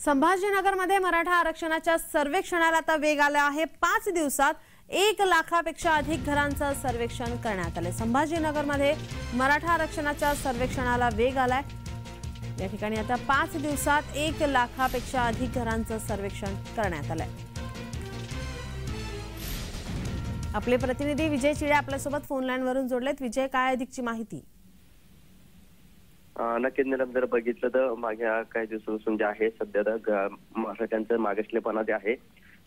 संभाजीनगरमध्ये मराठा आरक्षणाच्या सर्वेक्षणाला आता वेग आला आहे। 5 दिवसात 1 लाखापेक्षा अधिक घरांचं सर्वेक्षण करण्यात आले। संभाजीनगरमध्ये मराठा आरक्षणाच्या सर्वेक्षणाला वेग आलाय। या ठिकाणी आता 5 दिवसात 1 लाखापेक्षा अधिक घरांचं सर्वेक्षण करण्यात आलंय। आपले प्रतिनिधी विजय चिडे आपल्यासोबत फोन लाईन वरून जोडलेत। विजय, काय अधिकची माहिती? नक्कीच निलम, जर बघितलं तर मागच्या काही दिवसापासून जे आहे सध्या मराठ्यांचं मागासलेपणा जे आहे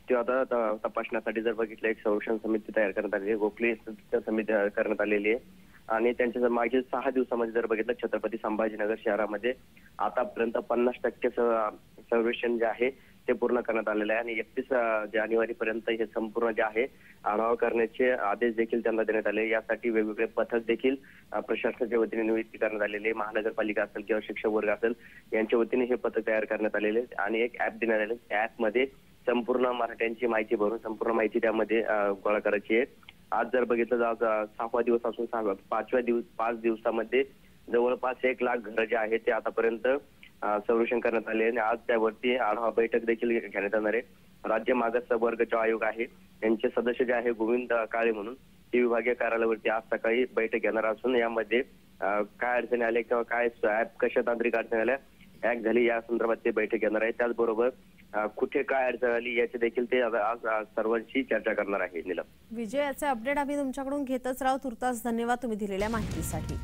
ते आता तपासण्यासाठी जर बघितलं एक संरक्षण समिती तयार करण्यात आली आहे, गोखले समिती करण्यात आलेली आहे। आणि त्यांच्या मागील 6 दिवसामध्ये जर बघितलं छत्रपती संभाजीनगर शहरामध्ये आतापर्यंत 50% सर्वेक्षण जे आहे ते पूर्ण करण्यात आलेलं आहे। आणि 31 जानेवारीपर्यंत हे संपूर्ण जे आहे आढावा करण्याचे आदेश देखील त्यांना देण्यात आले। यासाठी वेगवेगळे पथक देखील प्रशासनाच्या वतीने नियुक्ती करण्यात आलेली आहे। महानगरपालिका असेल किंवा शिक्षक वर्ग असेल यांच्या वतीने हे पथक तयार करण्यात आलेले आणि एक ऍप देण्यात आले। ऍपमध्ये संपूर्ण मराठ्यांची माहिती भरून संपूर्ण माहिती त्यामध्ये गोळा करायची आहे। आज जर बघितलं आज 6वा दिवस असून 5 दिवसामध्ये जवळपास 1 लाख घरं जे आहेत ते आतापर्यंत सर्वेक्षण करण्यात आले आणि आज त्यावरती आढावा बैठक देखील घेण्यात येणार आहे। राज्य मागास वर्ग आयोग आहे यांचे सदस्य जे आहे गोविंद काळे म्हणून ते विभागीय कार्यालयावरती आज सकाळी बैठक घेणार असून यामध्ये काय अडचणी आल्या किंवा काय ऍप कशा तांत्रिक अडचणी आल्या हॅक झाली या संदर्भात ते बैठक घेणार आहे। त्याचबरोबर कुठे काय अडचण आली याची देखील ते आज सर्वांशी चर्चा करणार आहे। नीलम, विजय, याचे अपडेट आम्ही तुमच्याकडून घेतच राहू। तुर्तास धन्यवाद तुम्ही दिलेल्या माहितीसाठी।